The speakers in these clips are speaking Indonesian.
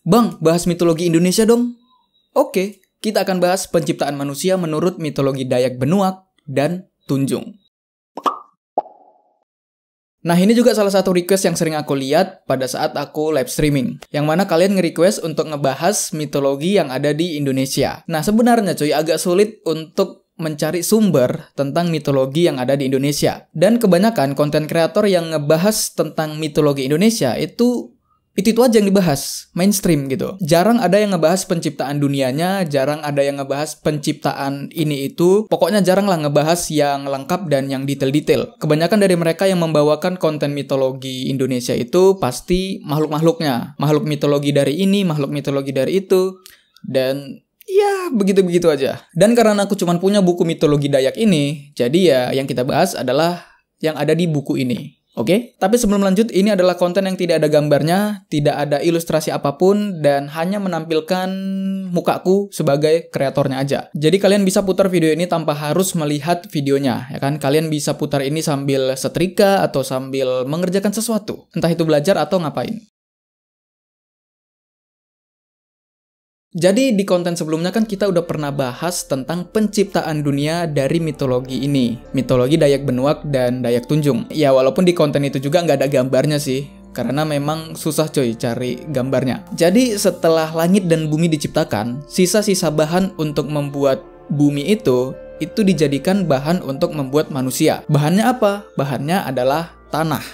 Bang, bahas mitologi Indonesia dong. Oke, kita akan bahas penciptaan manusia menurut mitologi Dayak Benuaq dan Tunjung. Nah, ini juga salah satu request yang sering aku lihat pada saat aku live streaming. Yang mana kalian nge-request untuk ngebahas mitologi yang ada di Indonesia. Nah, sebenarnya cuy, agak sulit untuk mencari sumber tentang mitologi yang ada di Indonesia. Dan kebanyakan konten kreator yang ngebahas tentang mitologi Indonesia itu aja yang dibahas, mainstream gitu. Jarang ada yang ngebahas penciptaan dunianya, jarang ada yang ngebahas penciptaan ini itu. Pokoknya jarang lah ngebahas yang lengkap dan yang detail-detail. Kebanyakan dari mereka yang membawakan konten mitologi Indonesia itu pasti makhluk-makhluknya. Makhluk mitologi dari ini, makhluk mitologi dari itu. Dan ya, begitu-begitu aja. Dan karena aku cuma punya buku mitologi Dayak ini, jadi ya yang kita bahas adalah yang ada di buku ini. Oke? Tapi sebelum lanjut, ini adalah konten yang tidak ada gambarnya, tidak ada ilustrasi apapun, dan hanya menampilkan mukaku sebagai kreatornya aja. Jadi kalian bisa putar video ini tanpa harus melihat videonya, ya kan? Kalian bisa putar ini sambil setrika atau sambil mengerjakan sesuatu. Entah itu belajar atau ngapain. Jadi di konten sebelumnya kan kita udah pernah bahas tentang penciptaan dunia dari mitologi ini. Mitologi Dayak Benuaq dan Dayak Tunjung. Ya walaupun di konten itu juga nggak ada gambarnya sih. Karena memang susah coy cari gambarnya. Jadi setelah langit dan bumi diciptakan, sisa-sisa bahan untuk membuat bumi itu dijadikan bahan untuk membuat manusia. Bahannya apa? Bahannya adalah tanah.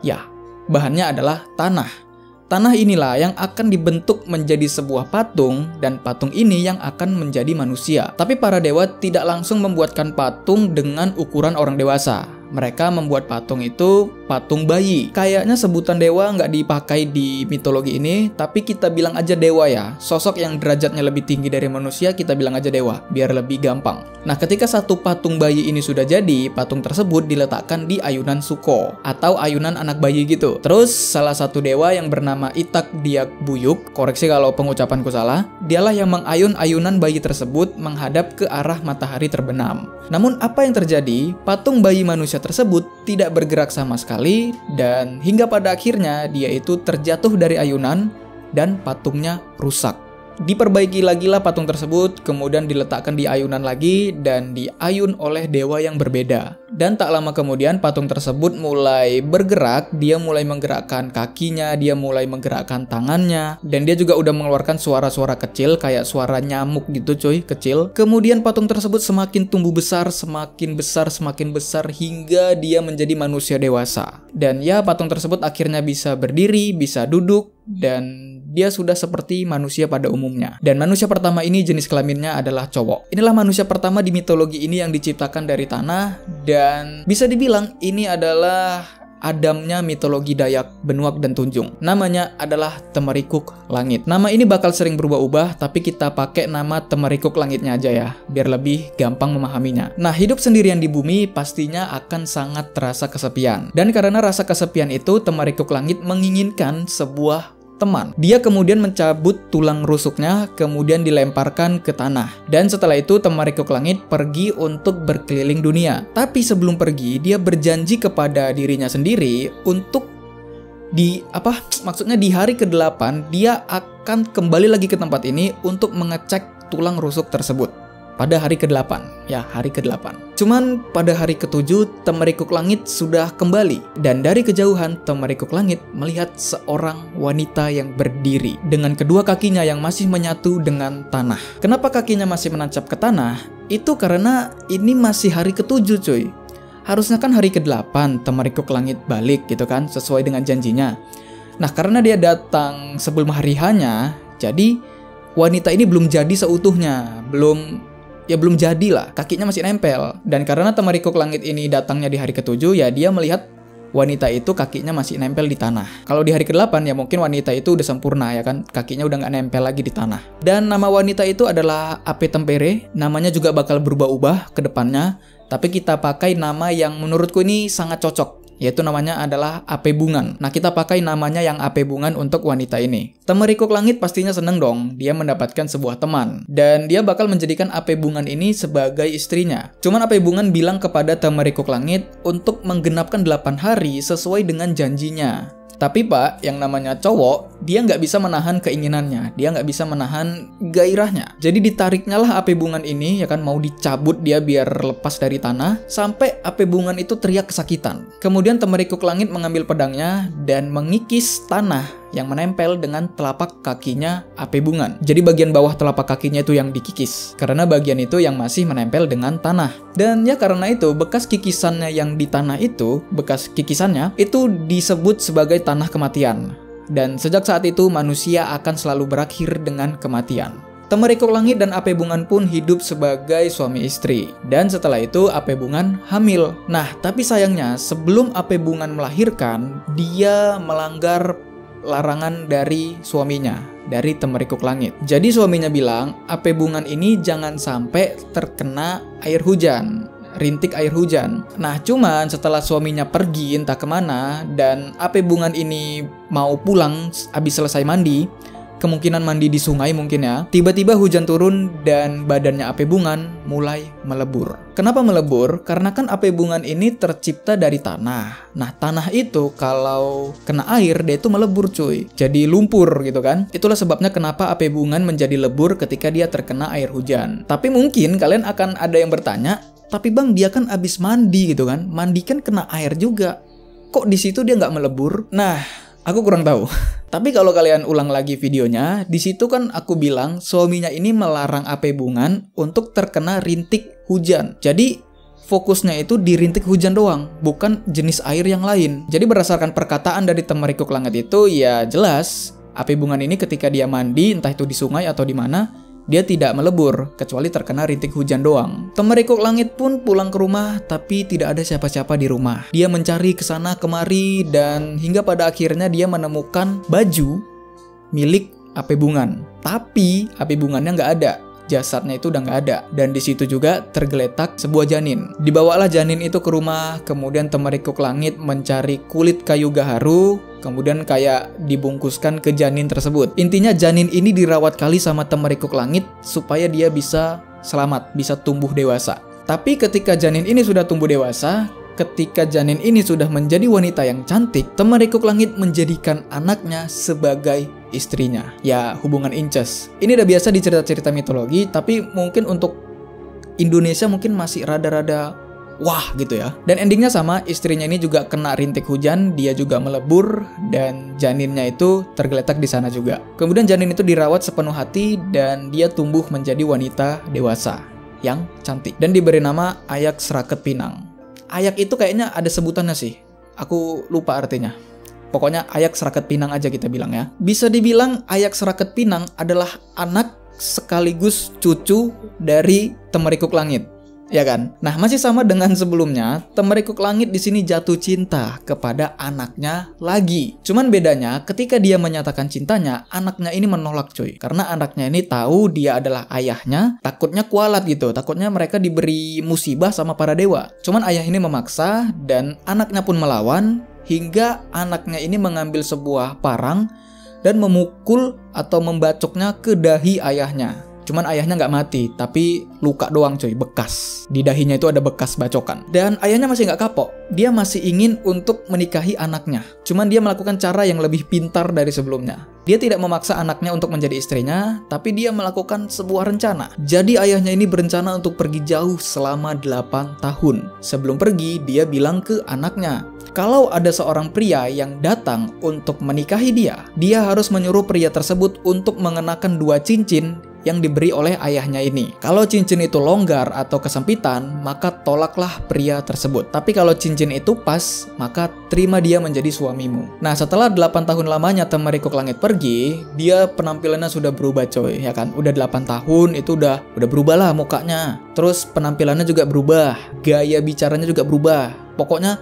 Ya, bahannya adalah tanah. Tanah inilah yang akan dibentuk menjadi sebuah patung, dan patung ini yang akan menjadi manusia. Tapi para dewa tidak langsung membuatkan patung dengan ukuran orang dewasa. Mereka membuat patung itu patung bayi. Kayaknya sebutan dewa nggak dipakai di mitologi ini, tapi kita bilang aja dewa ya. Sosok yang derajatnya lebih tinggi dari manusia, kita bilang aja dewa, biar lebih gampang. Nah, ketika satu patung bayi ini sudah jadi, patung tersebut diletakkan di ayunan Suko, atau ayunan anak bayi gitu. Terus, salah satu dewa yang bernama Itak Diak Buyuk, koreksi kalau pengucapanku salah, dialah yang mengayun ayunan bayi tersebut menghadap ke arah matahari terbenam. Namun, apa yang terjadi? Patung bayi manusia tersebut tidak bergerak sama sekali, dan hingga pada akhirnya dia itu terjatuh dari ayunan dan patungnya rusak. Diperbaiki lagi lah patung tersebut, kemudian diletakkan di ayunan lagi dan diayun oleh dewa yang berbeda. Dan tak lama kemudian patung tersebut mulai bergerak, dia mulai menggerakkan kakinya, dia mulai menggerakkan tangannya, dan dia juga udah mengeluarkan suara-suara kecil kayak suara nyamuk gitu coy, kecil. Kemudian patung tersebut semakin tumbuh besar, semakin besar hingga dia menjadi manusia dewasa. Dan ya, patung tersebut akhirnya bisa berdiri, bisa duduk, dan dia sudah seperti manusia pada umumnya. Dan manusia pertama ini jenis kelaminnya adalah cowok. Inilah manusia pertama di mitologi ini yang diciptakan dari tanah, dan bisa dibilang ini adalah Adamnya mitologi Dayak Benuaq dan Tunjung. Namanya adalah Temerikuk Langit. Nama ini bakal sering berubah-ubah, tapi kita pakai nama Temerikuk Langitnya aja ya, biar lebih gampang memahaminya. Nah, hidup sendirian di bumi pastinya akan sangat terasa kesepian. Dan karena rasa kesepian itu, Temerikuk Langit menginginkan sebuah teman. Dia kemudian mencabut tulang rusuknya, kemudian dilemparkan ke tanah. Dan setelah itu Temerikuk Langit pergi untuk berkeliling dunia. Tapi sebelum pergi, dia berjanji kepada dirinya sendiri untuk di hari ke-8 dia akan kembali lagi ke tempat ini untuk mengecek tulang rusuk tersebut. Pada hari ke-8, ya hari ke-8. Cuman pada hari ke-7 Temerikuk Langit sudah kembali. Dan dari kejauhan Temerikuk Langit melihat seorang wanita yang berdiri dengan kedua kakinya yang masih menyatu dengan tanah. Kenapa kakinya masih menancap ke tanah? Itu karena ini masih hari ke-7 cuy. Harusnya kan hari ke-8 Temerikuk Langit balik gitu kan, sesuai dengan janjinya. Nah, karena dia datang sebelum hari H-nya, jadi wanita ini belum jadi seutuhnya, belum jadilah, kakinya masih nempel. Dan karena Temerikuk Langit ini datangnya di hari ke-7, ya dia melihat wanita itu kakinya masih nempel di tanah. Kalau di hari ke-8 ya mungkin wanita itu udah sempurna ya kan, kakinya udah nggak nempel lagi di tanah. Dan nama wanita itu adalah Ape Tempere. Namanya juga bakal berubah-ubah ke depannya, tapi kita pakai nama yang menurutku ini sangat cocok, yaitu namanya adalah Ape Bungan. Nah, kita pakai namanya yang Ape Bungan untuk wanita ini. Temerikuk Langit pastinya seneng dong, dia mendapatkan sebuah teman. Dan dia bakal menjadikan Ape Bungan ini sebagai istrinya. Cuman Ape Bungan bilang kepada Temerikuk Langit untuk menggenapkan 8 hari sesuai dengan janjinya. Tapi Pak, yang namanya cowok, dia nggak bisa menahan keinginannya, dia nggak bisa menahan gairahnya. Jadi ditariknya lah api bungan ini, ya kan, mau dicabut dia biar lepas dari tanah, sampai api bungan itu teriak kesakitan. Kemudian Temerikuk Langit mengambil pedangnya dan mengikis tanah yang menempel dengan telapak kakinya api bungan. Jadi bagian bawah telapak kakinya itu yang dikikis, karena bagian itu yang masih menempel dengan tanah. Dan ya karena itu, bekas kikisannya yang di tanah itu, bekas kikisannya itu disebut sebagai tanah kematian. Dan sejak saat itu manusia akan selalu berakhir dengan kematian. Temerikuk Langit dan Ape Bungan pun hidup sebagai suami istri. Dan setelah itu Ape Bungan hamil. Nah, tapi sayangnya sebelum Ape Bungan melahirkan, dia melanggar larangan dari suaminya, dari Temerikuk Langit. Jadi suaminya bilang, Ape Bungan ini jangan sampai terkena air hujan, rintik air hujan. Nah, cuman setelah suaminya pergi entah kemana, dan Ape Bungan ini mau pulang habis selesai mandi, kemungkinan mandi di sungai mungkin ya, tiba-tiba hujan turun dan badannya Ape Bungan mulai melebur. Kenapa melebur? Karena kan Ape Bungan ini tercipta dari tanah. Nah, tanah itu kalau kena air, dia itu melebur cuy. Jadi lumpur gitu kan. Itulah sebabnya kenapa Ape Bungan menjadi lebur ketika dia terkena air hujan. Tapi mungkin kalian akan ada yang bertanya, tapi bang, dia kan abis mandi gitu kan. Mandi kan kena air juga. Kok di situ dia nggak melebur? Nah, aku kurang tahu. Tapi kalau kalian ulang lagi videonya, di situ kan aku bilang suaminya ini melarang Ape Bungan untuk terkena rintik hujan. Jadi fokusnya itu di rintik hujan doang, bukan jenis air yang lain. Jadi berdasarkan perkataan dari Temerikuk Langit itu, ya jelas Ape Bungan ini ketika dia mandi, entah itu di sungai atau di mana, dia tidak melebur, kecuali terkena rintik hujan doang. Temerikuk Langit pun pulang ke rumah, tapi tidak ada siapa-siapa di rumah. Dia mencari ke sana kemari, dan hingga pada akhirnya dia menemukan baju milik Ape Bungan. Tapi Ape Bungannya nggak ada. Jasadnya itu udah nggak ada. Dan di situ juga tergeletak sebuah janin. Dibawalah janin itu ke rumah, kemudian Temerikuk Langit mencari kulit kayu gaharu, kemudian kayak dibungkuskan ke janin tersebut. Intinya janin ini dirawat kali sama Temerikuk Langit supaya dia bisa selamat, bisa tumbuh dewasa. Tapi ketika janin ini sudah tumbuh dewasa, ketika janin ini sudah menjadi wanita yang cantik, Temerikuk Langit menjadikan anaknya sebagai istrinya. Ya, hubungan incest. Ini udah biasa di cerita-cerita mitologi, tapi mungkin untuk Indonesia mungkin masih rada-rada wah gitu ya. Dan endingnya sama, istrinya ini juga kena rintik hujan, dia juga melebur, dan janinnya itu tergeletak di sana juga. Kemudian janin itu dirawat sepenuh hati, dan dia tumbuh menjadi wanita dewasa yang cantik. Dan diberi nama Ayak Sraket Pinang. Ayak itu kayaknya ada sebutannya sih, aku lupa artinya. Pokoknya Ayak Sraket Pinang aja kita bilang ya. Bisa dibilang Ayak Sraket Pinang adalah anak sekaligus cucu dari Temerikuk Langit, ya kan? Nah, masih sama dengan sebelumnya, Temerikuk Langit di sini jatuh cinta kepada anaknya lagi. Cuman bedanya, ketika dia menyatakan cintanya, anaknya ini menolak cuy. Karena anaknya ini tahu dia adalah ayahnya, takutnya kualat gitu. Takutnya mereka diberi musibah sama para dewa. Cuman ayah ini memaksa, dan anaknya pun melawan, hingga anaknya ini mengambil sebuah parang dan memukul atau membacoknya ke dahi ayahnya. Cuman ayahnya nggak mati, tapi luka doang cuy, bekas. Di dahinya itu ada bekas bacokan. Dan ayahnya masih nggak kapok. Dia masih ingin untuk menikahi anaknya. Cuman dia melakukan cara yang lebih pintar dari sebelumnya. Dia tidak memaksa anaknya untuk menjadi istrinya, tapi dia melakukan sebuah rencana. Jadi ayahnya ini berencana untuk pergi jauh selama 8 tahun. Sebelum pergi, dia bilang ke anaknya, kalau ada seorang pria yang datang untuk menikahi dia, dia harus menyuruh pria tersebut untuk mengenakan 2 cincin yang diberi oleh ayahnya ini. Kalau cincin itu longgar atau kesempitan, maka tolaklah pria tersebut. Tapi kalau cincin itu pas, maka terima dia menjadi suamimu. Nah, setelah 8 tahun lamanya Temerikuk Langit pergi, dia penampilannya sudah berubah coy, ya kan? Udah 8 tahun, itu udah berubah lah mukanya. Terus penampilannya juga berubah, gaya bicaranya juga berubah. Pokoknya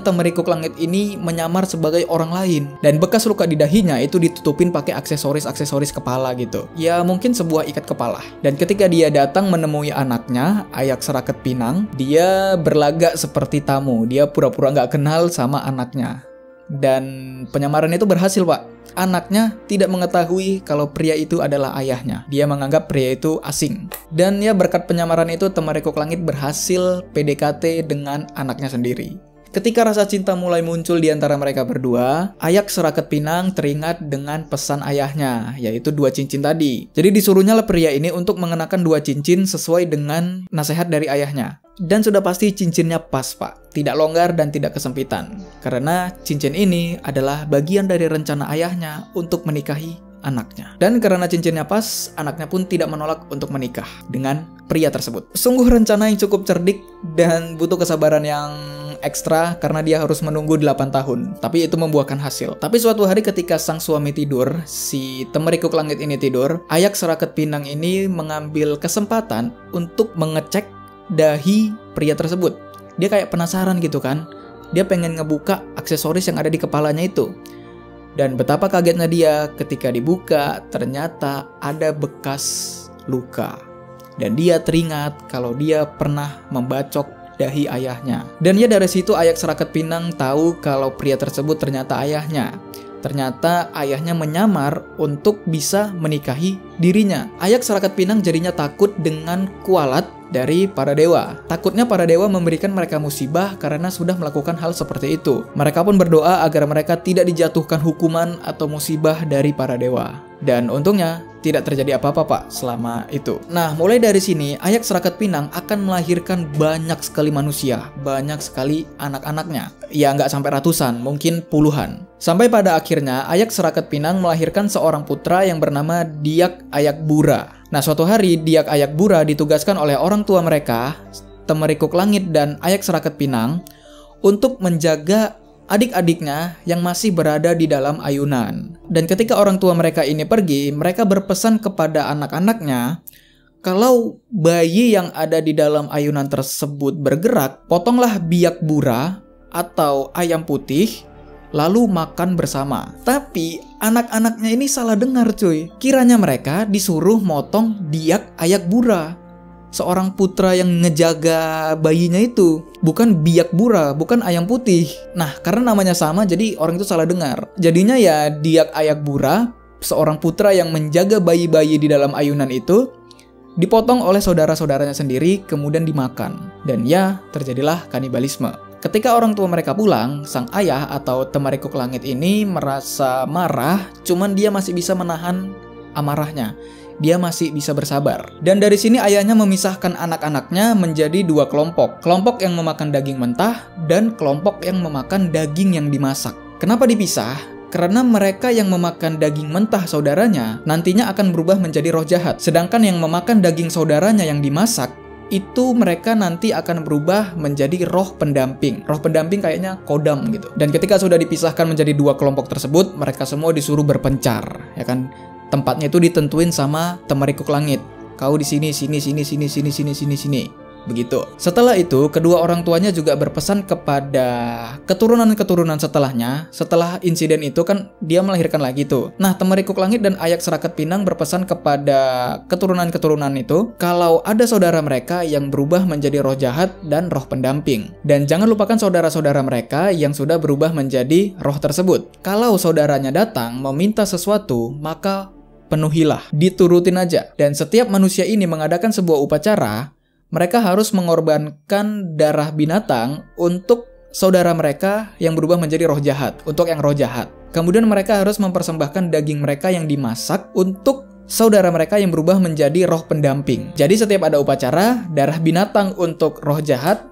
Temerikuk Langit ini menyamar sebagai orang lain. Dan bekas luka di dahinya itu ditutupin pakai aksesoris kepala gitu. Ya mungkin sebuah ikat kepala. Dan ketika dia datang menemui anaknya, Ayak Sraket Pinang, dia berlagak seperti tamu. Dia pura-pura nggak kenal sama anaknya. Dan penyamaran itu berhasil pak. Anaknya tidak mengetahui kalau pria itu adalah ayahnya. Dia menganggap pria itu asing. Dan ya berkat penyamaran itu Temerikuk Langit berhasil PDKT dengan anaknya sendiri. Ketika rasa cinta mulai muncul di antara mereka berdua, Ayak Seraket Pinang teringat dengan pesan ayahnya, yaitu 2 cincin tadi. Jadi disuruhnya lah pria ini untuk mengenakan 2 cincin sesuai dengan nasihat dari ayahnya. Dan sudah pasti cincinnya pas, Pak. Tidak longgar dan tidak kesempitan. Karena cincin ini adalah bagian dari rencana ayahnya untuk menikahi anaknya. Dan karena cincinnya pas, anaknya pun tidak menolak untuk menikah dengan pria tersebut. Sungguh rencana yang cukup cerdik dan butuh kesabaran yang ekstra karena dia harus menunggu 8 tahun. Tapi itu membuahkan hasil. Tapi suatu hari ketika sang suami tidur, si Temerikuk Langit ini tidur, Ayak Seraket Pinang ini mengambil kesempatan untuk mengecek dahi pria tersebut. Dia kayak penasaran gitu kan. Dia pengen ngebuka aksesoris yang ada di kepalanya itu. Dan betapa kagetnya dia ketika dibuka, ternyata ada bekas luka. Dan dia teringat kalau dia pernah membacok dahi ayahnya. Dan ya dari situ Ayak Seraket Pinang tahu kalau pria tersebut ternyata ayahnya. Ternyata ayahnya menyamar untuk bisa menikahi dirinya. Ayak Seraket Pinang jadinya takut dengan kualat dari para dewa. Takutnya para dewa memberikan mereka musibah karena sudah melakukan hal seperti itu. Mereka pun berdoa agar mereka tidak dijatuhkan hukuman atau musibah dari para dewa. Dan untungnya tidak terjadi apa-apa, Pak, selama itu. Nah, mulai dari sini Ayak Seraket Pinang akan melahirkan banyak sekali manusia, banyak sekali anak-anaknya. Ya nggak sampai ratusan, mungkin puluhan. Sampai pada akhirnya Ayak Seraket Pinang melahirkan seorang putra yang bernama Diak Ayak Bura. Nah, suatu hari Diak Ayak Bura ditugaskan oleh orang tua mereka, Temerikuk Langit dan Ayak Seraket Pinang, untuk menjaga adik-adiknya yang masih berada di dalam ayunan. Dan ketika orang tua mereka ini pergi, mereka berpesan kepada anak-anaknya, kalau bayi yang ada di dalam ayunan tersebut bergerak, potonglah biak bura atau ayam putih, lalu makan bersama. Tapi anak-anaknya ini salah dengar, cuy. Kiranya mereka disuruh motong Diak Ayak Bura, seorang putra yang ngejaga bayinya itu. Bukan biak bura, bukan ayam putih. Nah, karena namanya sama, jadi orang itu salah dengar. Jadinya ya Diak Ayak Bura, seorang putra yang menjaga bayi-bayi di dalam ayunan itu, dipotong oleh saudara-saudaranya sendiri, kemudian dimakan. Dan ya, terjadilah kanibalisme. Ketika orang tua mereka pulang, sang ayah atau Temerikuk Langit ini merasa marah, cuman dia masih bisa menahan amarahnya. Dia masih bisa bersabar. Dan dari sini ayahnya memisahkan anak-anaknya menjadi 2 kelompok. Kelompok yang memakan daging mentah dan kelompok yang memakan daging yang dimasak. Kenapa dipisah? Karena mereka yang memakan daging mentah saudaranya nantinya akan berubah menjadi roh jahat. Sedangkan yang memakan daging saudaranya yang dimasak, itu mereka nanti akan berubah menjadi roh pendamping. Roh pendamping kayaknya kodam gitu. Dan ketika sudah dipisahkan menjadi 2 kelompok tersebut, mereka semua disuruh berpencar, ya kan? Tempatnya itu ditentuin sama Temerikuk Langit. Kau di sini. Begitu. Setelah itu, kedua orang tuanya juga berpesan kepada keturunan-keturunan setelahnya. Setelah insiden itu kan dia melahirkan lagi tuh. Nah, Temerikuk Langit dan Ayak Seraket Pinang berpesan kepada keturunan-keturunan itu kalau ada saudara mereka yang berubah menjadi roh jahat dan roh pendamping. Dan jangan lupakan saudara-saudara mereka yang sudah berubah menjadi roh tersebut. Kalau saudaranya datang meminta sesuatu, maka penuhilah, diturutin aja. Dan setiap manusia ini mengadakan sebuah upacara, mereka harus mengorbankan darah binatang untuk saudara mereka yang berubah menjadi roh jahat, untuk yang roh jahat. Kemudian mereka harus mempersembahkan daging mereka yang dimasak untuk saudara mereka yang berubah menjadi roh pendamping. Jadi setiap ada upacara, darah binatang untuk roh jahat,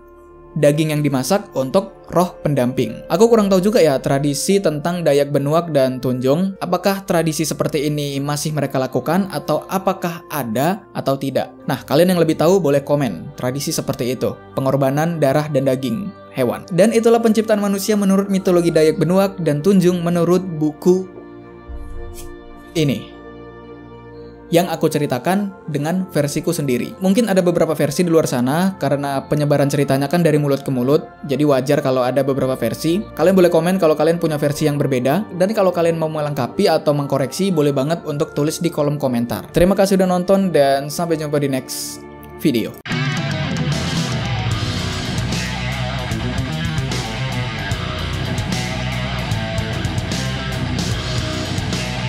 daging yang dimasak untuk roh pendamping. Aku kurang tahu juga ya tradisi tentang Dayak Benuak dan Tunjung. Apakah tradisi seperti ini masih mereka lakukan atau apakah ada atau tidak? Nah, kalian yang lebih tahu boleh komen tradisi seperti itu. Pengorbanan darah dan daging hewan. Dan itulah penciptaan manusia menurut mitologi Dayak Benuak dan Tunjung menurut buku ini, yang aku ceritakan dengan versiku sendiri. Mungkin ada beberapa versi di luar sana, karena penyebaran ceritanya kan dari mulut ke mulut, jadi wajar kalau ada beberapa versi. Kalian boleh komen kalau kalian punya versi yang berbeda, dan kalau kalian mau melengkapi atau mengkoreksi, boleh banget untuk tulis di kolom komentar. Terima kasih udah nonton, dan sampai jumpa di next video.